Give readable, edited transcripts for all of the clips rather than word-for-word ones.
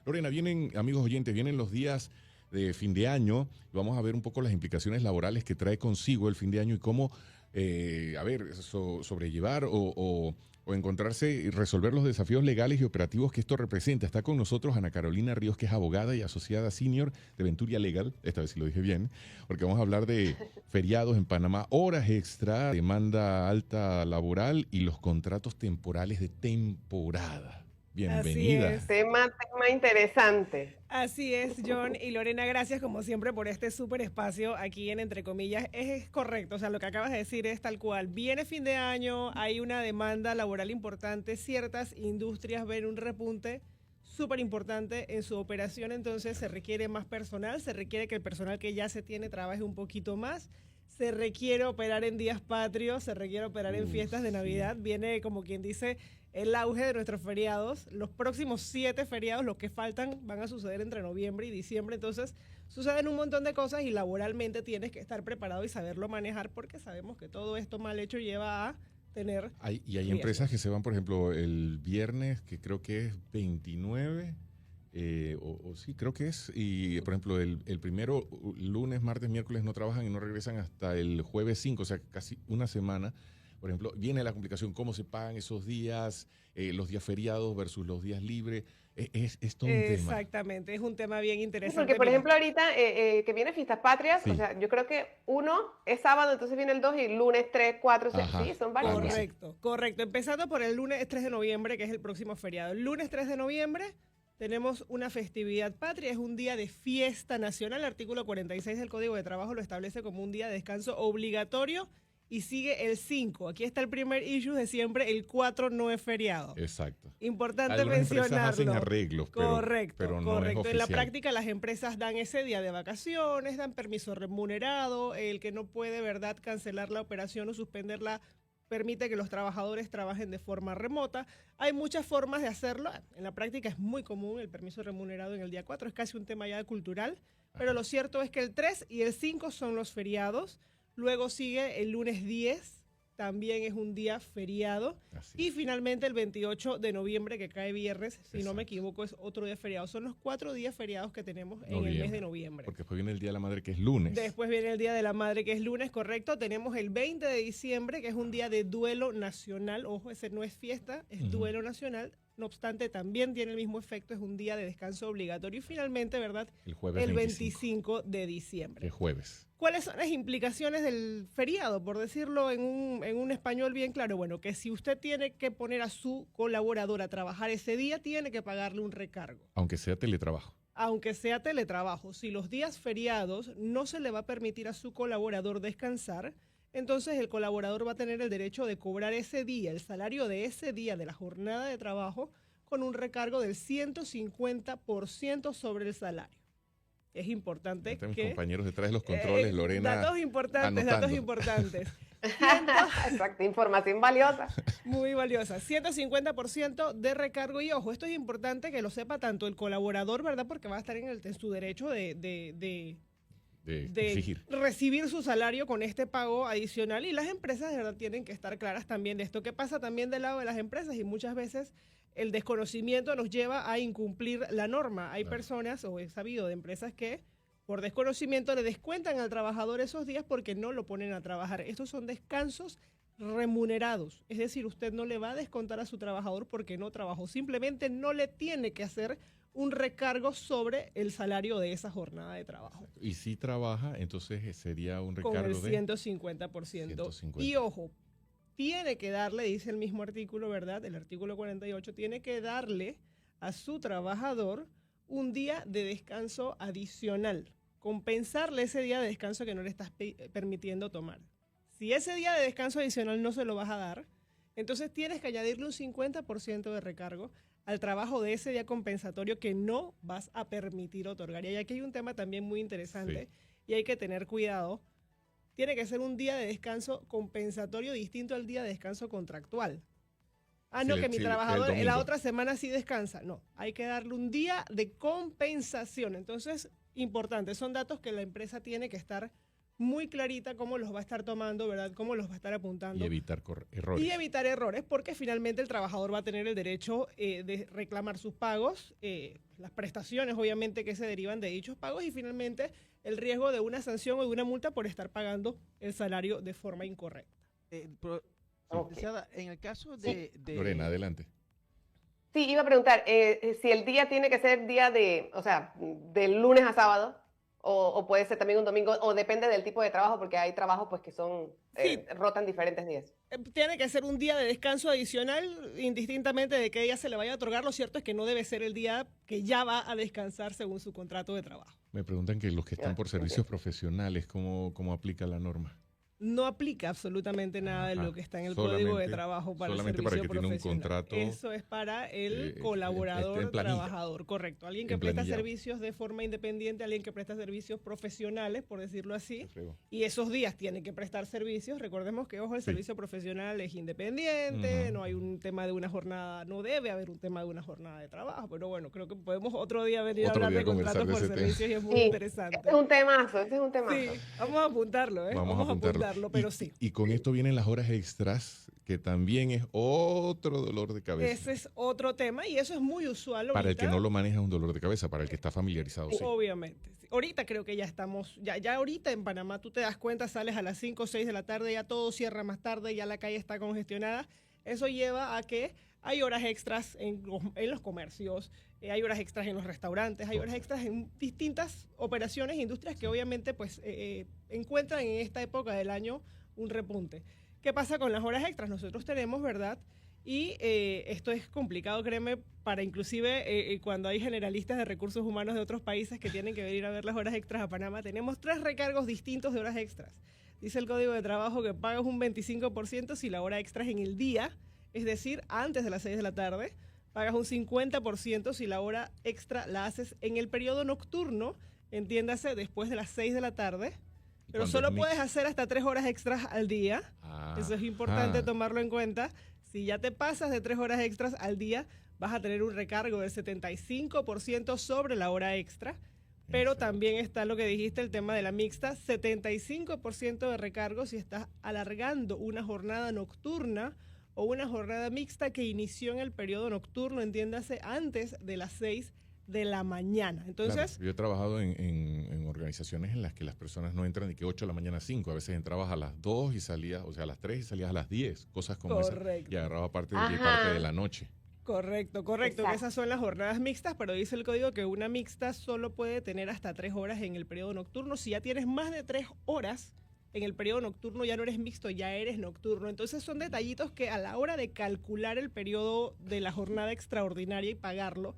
Lorena, vienen, amigos oyentes, vienen los días de fin de año. Vamos a ver un poco las implicaciones laborales que trae consigo el fin de año y cómo, sobrellevar o encontrarse y resolver los desafíos legales y operativos que esto representa. Está con nosotros Ana Carolina Ríos, que es abogada y asociada senior de Venturia Legal, esta vez sí lo dije bien, porque vamos a hablar de feriados en Panamá, horas extra, demanda alta laboral y los contratos temporales de temporada. Así Bienvenida. es. Tema interesante. Así es, John y Lorena, gracias como siempre por este súper espacio aquí en Entre Comillas. Es correcto, o sea, lo que acabas de decir es tal cual. Viene fin de año, hay una demanda laboral importante, ciertas industrias ven un repunte súper importante en su operación, entonces se requiere más personal, se requiere que el personal que ya se tiene trabaje un poquito más. Se requiere operar en días patrios, se requiere operar en fiestas de Navidad. Viene, como quien dice, el auge de nuestros feriados. Los próximos 7 feriados, los que faltan, van a suceder entre noviembre y diciembre. Entonces, suceden un montón de cosas y laboralmente tienes que estar preparado y saberlo manejar porque sabemos que todo esto mal hecho lleva a tener Hay riesgos. empresas que se van, por ejemplo, el viernes, que creo que es 29, sí, creo que es, y por ejemplo, el primero, lunes, martes, miércoles no trabajan y no regresan hasta el jueves 5, o sea, casi una semana. Por ejemplo, viene la complicación, cómo se pagan esos días, los días feriados versus los días libres. Es todo un tema. Exactamente, es un tema bien Sí, interesante. porque, por Mira, ejemplo, ahorita que viene Fiestas Patrias, Sí. o sea, yo creo que uno es sábado, entonces viene el 2 y lunes 3, 4, Ajá. sí, son varios Algo días. así. correcto, correcto. Empezando por el lunes 3 de noviembre, que es el próximo feriado. El lunes 3 de noviembre tenemos una festividad patria, es un día de fiesta nacional. El artículo 46 del Código de Trabajo lo establece como un día de descanso obligatorio y sigue el 5. Aquí está el primer issue de siempre, el 4 no es feriado. Exacto. Importante Algunas empresas mencionarlo. hacen arreglos, Correcto, pero no correcto. es En la oficial. práctica las empresas dan ese día de vacaciones, dan permiso remunerado, el que no puede, ¿verdad?, cancelar la operación o suspenderla permite que los trabajadores trabajen de forma remota. Hay muchas formas de hacerlo. En la práctica es muy común el permiso remunerado en el día 4, es casi un tema ya cultural, pero lo cierto es que el 3 y el 5 son los feriados. Luego sigue el lunes 10, también es un día feriado. Así Y es. finalmente el 28 de noviembre, que cae viernes, si no me Exacto. equivoco, es otro día feriado. Son los 4 días feriados que tenemos en el Noviembre. mes de noviembre. Porque después viene el Día de la Madre, que es lunes. Después viene el Día de la Madre, que es lunes, correcto. Tenemos el 20 de diciembre, que es un día de duelo nacional. Ojo, ese no es fiesta, es duelo nacional. No obstante, también tiene el mismo efecto, es un día de descanso obligatorio. Y finalmente, ¿verdad?, El jueves el 25, 25 de que diciembre. es jueves. ¿Cuáles son las implicaciones del feriado? Por decirlo en un español bien claro, bueno, que si usted tiene que poner a su colaborador a trabajar ese día, tiene que pagarle un recargo, Aunque sea teletrabajo. aunque sea teletrabajo. Si los días feriados no se le va a permitir a su colaborador descansar, entonces el colaborador va a tener el derecho de cobrar ese día, el salario de ese día de la jornada de trabajo, con un recargo del 150% sobre el salario. Es importante Están mis que... compañeros detrás de los controles, Lorena. Datos importantes, anotando. datos importantes. Exacto, información valiosa. Muy valiosa. 150% de recargo. Y ojo, esto es importante que lo sepa tanto el colaborador, ¿verdad? Porque va a estar en su derecho de Exigir. recibir su salario con este pago adicional. Y las empresas, de verdad, tienen que estar claras también de esto. ¿Qué pasa también del lado de las empresas? Y muchas veces el desconocimiento nos lleva a incumplir la norma. Hay Claro. personas, o he sabido de empresas que por desconocimiento le descuentan al trabajador esos días porque no lo ponen a trabajar. Estos son descansos remunerados. Es decir, usted no le va a descontar a su trabajador porque no trabajó. Simplemente no le tiene que hacer un recargo sobre el salario de esa jornada de trabajo. Y si trabaja, entonces sería un Con el recargo de 150%. 150. Y ojo, tiene que darle, dice el mismo artículo, ¿verdad? El artículo 48, tiene que darle a su trabajador un día de descanso adicional. Compensarle ese día de descanso que no le estás permitiendo tomar. Si ese día de descanso adicional no se lo vas a dar, entonces tienes que añadirle un 50% de recargo al trabajo de ese día compensatorio que no vas a permitir otorgar. Y aquí hay un tema también muy interesante y hay que tener cuidado. Tiene que ser un día de descanso compensatorio distinto al día de descanso contractual. Ah, Sí, no, que mi sí, el trabajador en la domingo. otra semana sí descansa. No, hay que darle un día de compensación. Entonces, importante, son datos que la empresa tiene que estar muy clarita cómo los va a estar tomando, ¿verdad? Cómo los va a estar apuntando. Y evitar errores. Y evitar errores, porque finalmente el trabajador va a tener el derecho de reclamar sus pagos, las prestaciones obviamente que se derivan de dichos pagos y finalmente el riesgo de una sanción o de una multa por estar pagando el salario de forma incorrecta. Licenciada, en el caso de... Lorena, adelante. Sí, iba a preguntar si el día tiene que ser día de, o sea, del lunes a sábado, o puede ser también un domingo, o depende del tipo de trabajo, porque hay trabajos pues que son, rotan diferentes días. Tiene que ser un día de descanso adicional, indistintamente de qué día se le vaya a otorgar. Lo cierto es que no debe ser el día que ya va a descansar según su contrato de trabajo. Me preguntan que los que están por servicios profesionales, ¿cómo aplica la norma? No aplica absolutamente nada de lo que está en el Código de Trabajo para el servicio para el que tiene un profesional. contrato. Eso es para el colaborador trabajador, correcto. Alguien que presta servicios de forma independiente, alguien que presta servicios profesionales, por decirlo así. Y esos días tiene que prestar servicios. Recordemos que, ojo, el servicio profesional es independiente, no hay un tema de una jornada, no debe haber un tema de una jornada de trabajo. Pero bueno, creo que podemos otro día venir a hablar de contratos por servicios y es muy interesante. Este es un temazo, Sí, vamos a apuntarlo, Vamos a apuntarlo. Pero sí. Y con esto vienen las horas extras, que también es otro dolor de cabeza. Ese es otro tema y eso es muy usual ahorita. Para el que no lo maneja es un dolor de cabeza, para el que está familiarizado, sí. Obviamente. Sí. Ahorita creo que ya estamos, ya ahorita en Panamá tú te das cuenta, sales a las 5 o 6 de la tarde, ya todo cierra más tarde, ya la calle está congestionada. Eso lleva a que hay horas extras en los comercios, hay horas extras en los restaurantes, hay horas extras en distintas operaciones e industrias que obviamente pues encuentran en esta época del año un repunte. ¿Qué pasa con las horas extras? Nosotros tenemos, ¿verdad? Y esto es complicado, créeme, para inclusive cuando hay generalistas de recursos humanos de otros países que tienen que venir a ver las horas extras a Panamá, tenemos 3 recargos distintos de horas extras. Dice el Código de Trabajo que pagas un 25% si la hora extra es en el día, es decir, antes de las 6 de la tarde. Pagas un 50% si la hora extra la haces en el periodo nocturno, entiéndase, después de las 6 de la tarde. Pero solo puedes hacer hasta 3 horas extras al día. Eso es importante tomarlo en cuenta. Si ya te pasas de 3 horas extras al día, vas a tener un recargo del 75% sobre la hora extra. Pero también está lo que dijiste, el tema de la mixta, 75% de recargo si estás alargando una jornada nocturna o una jornada mixta que inició en el periodo nocturno, entiéndase, antes de las 6 de la mañana. Entonces, claro, yo he trabajado en organizaciones en las que las personas no entran de que 8 de la mañana a 5. A veces entrabas a las 2 y salías, o sea, a las 3 y salías a las 10. Cosas como esas. Y agarraba parte del día y parte de la noche. Correcto. Esas son las jornadas mixtas, pero dice el código que una mixta solo puede tener hasta 3 horas en el periodo nocturno. Si ya tienes más de 3 horas en el periodo nocturno, ya no eres mixto, ya eres nocturno. Entonces son detallitos que a la hora de calcular el periodo de la jornada extraordinaria y pagarlo,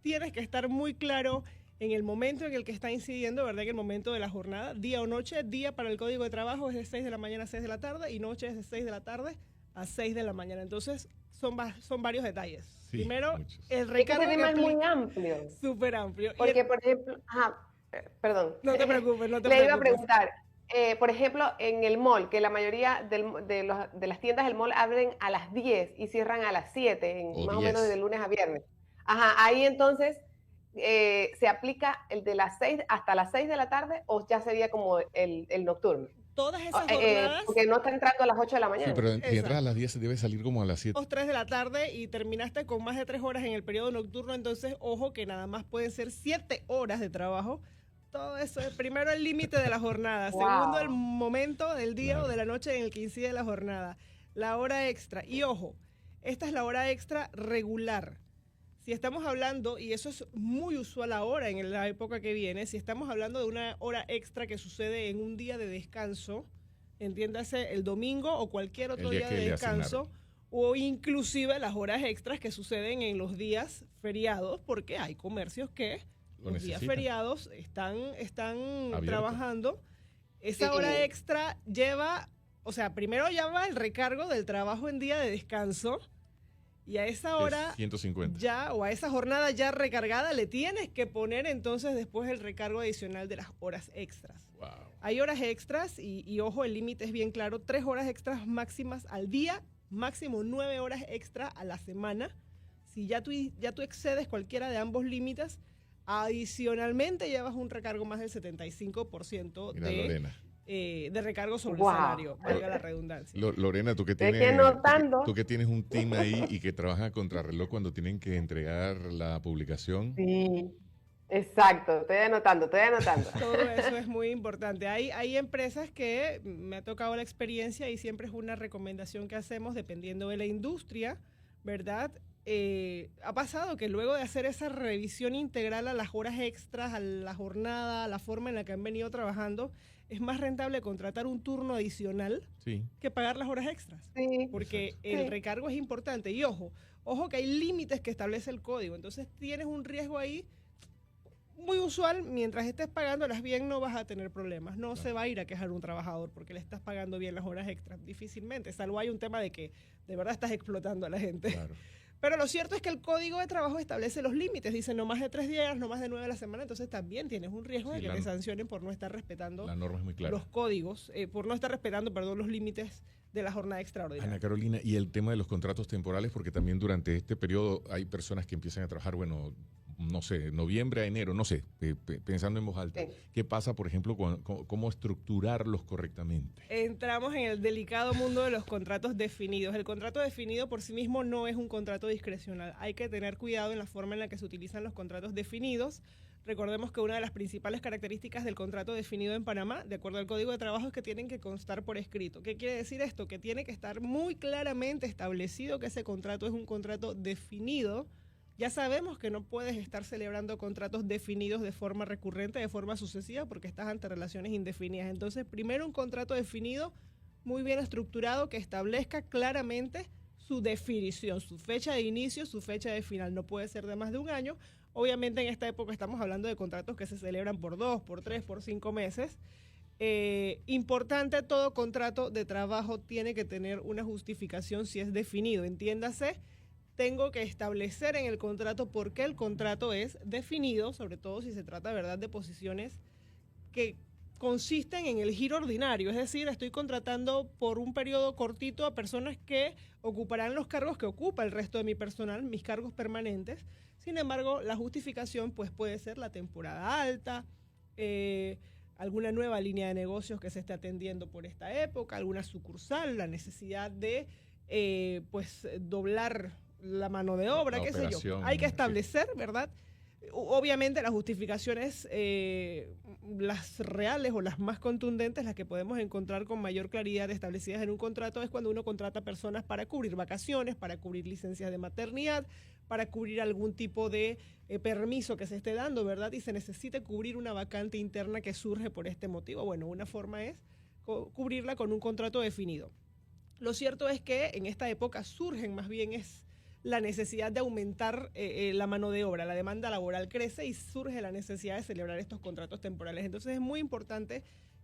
tienes que estar muy claro en el momento en el que está incidiendo, ¿verdad? En el momento de la jornada, día o noche. Día para el Código de Trabajo es de 6 de la mañana a 6 de la tarde y noche es de 6 de la tarde a 6 de la mañana. Entonces son varios detalles. Sí, primero, muchos. el recargo tema es muy amplio. Súper amplio. Porque, por ejemplo, perdón. No te preocupes, Le iba a preguntar, por ejemplo, en el mall, que la mayoría de las tiendas del mall abren a las 10 y cierran a las 7, más o menos de lunes a viernes. Ahí entonces, ¿se aplica el de las 6 hasta las 6 de la tarde o ya sería como el nocturno? Todas esas jornadas... porque no está entrando a las 8 de la mañana. Sí, pero si entras a las 10 debe salir como a las 7. 3 de la tarde y terminaste con más de 3 horas en el periodo nocturno, entonces, ojo, que nada más pueden ser 7 horas de trabajo. Todo eso es primero el límite de la jornada, segundo el momento del día o de la noche en el que incide la jornada, la hora extra. Y ojo, esta es la hora extra regular. Si estamos hablando, y eso es muy usual ahora en la época que viene, si estamos hablando de una hora extra que sucede en un día de descanso, entiéndase el domingo o cualquier otro día de descanso, o inclusive las horas extras que suceden en los días feriados, porque hay comercios que los días feriados están trabajando. Esa hora extra lleva, o sea, primero lleva el recargo del trabajo en día de descanso, y a esa hora 150. ya, o a esa jornada ya recargada, le tienes que poner entonces después el recargo adicional de las horas extras. Wow. Hay horas extras y ojo, el límite es bien claro, 3 horas extras máximas al día, máximo 9 horas extra a la semana. Si ya tú excedes cualquiera de ambos límites, adicionalmente llevas un recargo más del 75% Mira, Lorena. de recargo sobre el salario, valga la redundancia. Lorena, tú que tienes un team ahí y que trabaja a contrarreloj cuando tienen que entregar la publicación. Sí, exacto, estoy anotando. Todo eso es muy importante. Hay empresas que me ha tocado la experiencia y siempre es una recomendación que hacemos dependiendo de la industria, ¿verdad? Ha pasado que luego de hacer esa revisión integral a las horas extras, a la jornada, a la forma en la que han venido trabajando, es más rentable contratar un turno adicional que pagar las horas extras. Sí. Porque el recargo es importante. Y ojo que hay límites que establece el código. Entonces tienes un riesgo ahí muy usual. Mientras estés pagándolas bien no vas a tener problemas. No se va a ir a quejar un trabajador porque le estás pagando bien las horas extras. Difícilmente, salvo hay un tema de que de verdad estás explotando a la gente. Claro. Pero lo cierto es que el Código de Trabajo establece los límites, dice no más de 3 días, no más de 9 a la semana, entonces también tienes un riesgo de que te sancionen por no estar respetando la norma es muy clara. Los códigos, por no estar respetando, los límites de la jornada extraordinaria. Ana Carolina, y el tema de los contratos temporales, porque también durante este periodo hay personas que empiezan a trabajar, bueno, no sé, noviembre a enero, no sé, pensando en voz alta. Sí. ¿Qué pasa, por ejemplo, cómo estructurarlos correctamente? Entramos en el delicado mundo de los contratos definidos. El contrato definido por sí mismo no es un contrato discrecional. Hay que tener cuidado en la forma en la que se utilizan los contratos definidos. Recordemos que una de las principales características del contrato definido en Panamá, de acuerdo al Código de Trabajo, es que tienen que constar por escrito. ¿Qué quiere decir esto? Que tiene que estar muy claramente establecido que ese contrato es un contrato definido. Ya sabemos que no puedes estar celebrando contratos definidos de forma recurrente, de forma sucesiva, porque estás ante relaciones indefinidas. Entonces, primero un contrato definido, muy bien estructurado, que establezca claramente su definición, su fecha de inicio, su fecha de final. No puede ser de más de un año. Obviamente en esta época estamos hablando de contratos que se celebran por 2, por 3, por 5 meses. Importante, todo contrato de trabajo tiene que tener una justificación si es definido. Entiéndase, tengo que establecer en el contrato por qué el contrato es definido, sobre todo si se trata, ¿verdad?, de posiciones que consisten en el giro ordinario, es decir, estoy contratando por un periodo cortito a personas que ocuparán los cargos que ocupa el resto de mi personal, mis cargos permanentes. Sin embargo, la justificación pues, puede ser la temporada alta, alguna nueva línea de negocios que se esté atendiendo por esta época, alguna sucursal, la necesidad de doblar la mano de obra, qué sé yo. Hay que establecer, ¿verdad? Obviamente las justificaciones, las reales o las más contundentes, las que podemos encontrar con mayor claridad establecidas en un contrato, es cuando uno contrata personas para cubrir vacaciones, para cubrir licencias de maternidad, para cubrir algún tipo de permiso que se esté dando, ¿verdad? Y se necesite cubrir una vacante interna que surge por este motivo. Bueno, una forma es cubrirla con un contrato definido. Lo cierto es que en esta época surgen más bien la necesidad de aumentar la mano de obra, la demanda laboral crece y surge la necesidad de celebrar estos contratos temporales. Entonces es muy importante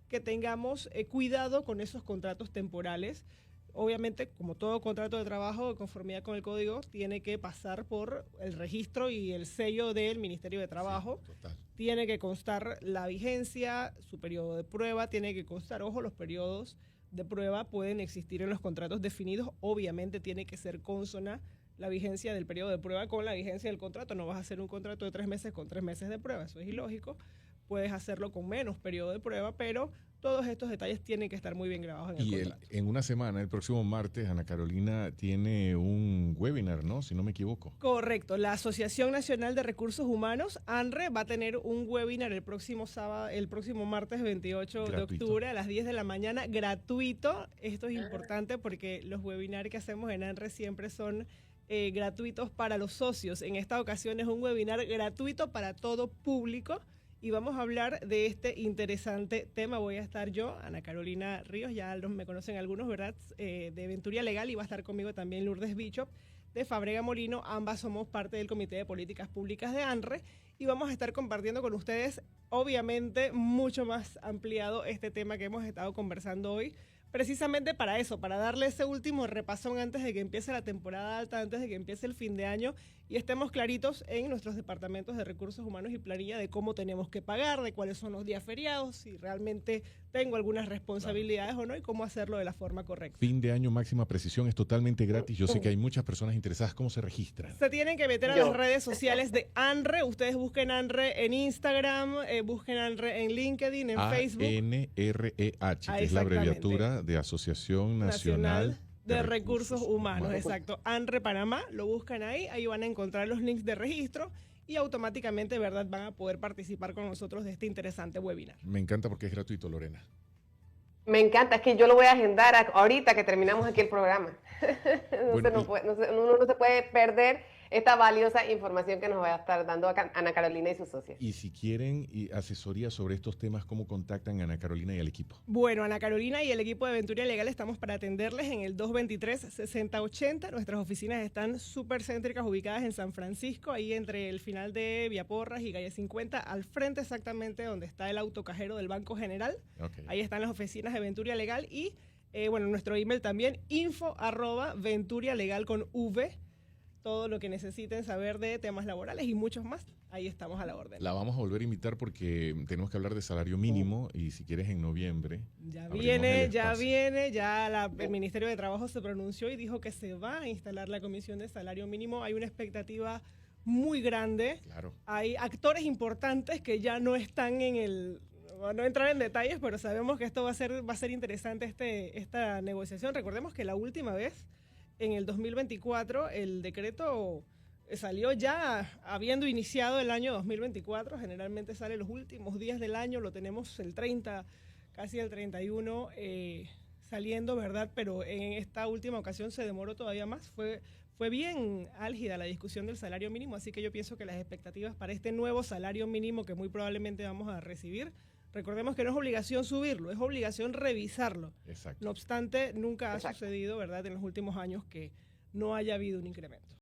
que tengamos cuidado con esos contratos temporales. Obviamente, como todo contrato de trabajo, de conformidad con el código, tiene que pasar por el registro y el sello del Ministerio de Trabajo. Sí, tiene que constar la vigencia, su periodo de prueba, tiene que constar, ojo, los periodos de prueba pueden existir en los contratos definidos, obviamente tiene que ser consona la vigencia del periodo de prueba con la vigencia del contrato. No vas a hacer un contrato de 3 meses con 3 meses de prueba, eso es ilógico. Puedes hacerlo con menos periodo de prueba, pero todos estos detalles tienen que estar muy bien grabados en el contrato. Y en una semana, el próximo martes, Ana Carolina tiene un webinar, ¿no? Si no me equivoco. Correcto. La Asociación Nacional de Recursos Humanos, ANRE, va a tener un webinar el próximo martes 28 de octubre a las 10 de la mañana, gratuito. Esto es importante porque los webinars que hacemos en ANRE siempre son gratuitos para los socios. En esta ocasión es un webinar gratuito para todo público y vamos a hablar de este interesante tema. Voy a estar yo, Ana Carolina Ríos, ya me conocen algunos, ¿verdad?, de Venturia Legal, y va a estar conmigo también Lourdes Bishop de Fabrega Molino. Ambas somos parte del Comité de Políticas Públicas de ANRE y vamos a estar compartiendo con ustedes, obviamente, mucho más ampliado este tema que hemos estado conversando hoy, precisamente para eso, para darle ese último repasón antes de que empiece la temporada alta, antes de que empiece el fin de año y estemos claritos en nuestros departamentos de recursos humanos y planilla de cómo tenemos que pagar, de cuáles son los días feriados, si realmente tengo algunas responsabilidades o no y cómo hacerlo de la forma correcta. Fin de año, máxima precisión, es totalmente gratis. Yo sé que hay muchas personas interesadas. ¿Cómo se registran? Se tienen que meter a las redes sociales de ANRE. Ustedes busquen ANRE en Instagram, busquen ANRE en LinkedIn, en Facebook. ANREH, que es la abreviatura de Asociación Nacional de Recursos Humanos, exacto. ANRE Panamá, lo buscan ahí van a encontrar los links de registro y automáticamente, ¿verdad?, van a poder participar con nosotros de este interesante webinar. Me encanta porque es gratuito, Lorena. Me encanta, es que yo lo voy a agendar ahorita que terminamos aquí el programa. Uno no se puede perder esta valiosa información que nos va a estar dando Ana Carolina y sus socios. Y si quieren asesoría sobre estos temas, ¿cómo contactan a Ana Carolina y al equipo? Bueno, Ana Carolina y el equipo de Venturia Legal estamos para atenderles en el 223-6080. Nuestras oficinas están súper céntricas, ubicadas en San Francisco, ahí entre el final de Vía Porras y Calle 50, al frente exactamente donde está el autocajero del Banco General. Okay. Ahí están las oficinas de Venturia Legal y, nuestro email también, info@venturialegal con V. Todo lo que necesiten saber de temas laborales y muchos más, ahí estamos a la orden. La vamos a volver a invitar porque tenemos que hablar de salario mínimo y si quieres en noviembre. Ya el Ministerio de Trabajo se pronunció y dijo que se va a instalar la comisión de salario mínimo. Hay una expectativa muy grande. Claro. Hay actores importantes que ya no están en el... No entrar en detalles, pero sabemos que esto va a ser interesante esta negociación. Recordemos que la última vez, en el 2024, el decreto salió ya habiendo iniciado el año 2024. Generalmente sale los últimos días del año, lo tenemos el 30, casi el 31 saliendo, ¿verdad? Pero en esta última ocasión se demoró todavía más. Fue bien álgida la discusión del salario mínimo, así que yo pienso que las expectativas para este nuevo salario mínimo que muy probablemente vamos a recibir, recordemos que no es obligación subirlo, es obligación revisarlo. Exacto. No obstante, nunca ha sucedido, ¿verdad?, en los últimos años que no haya habido un incremento.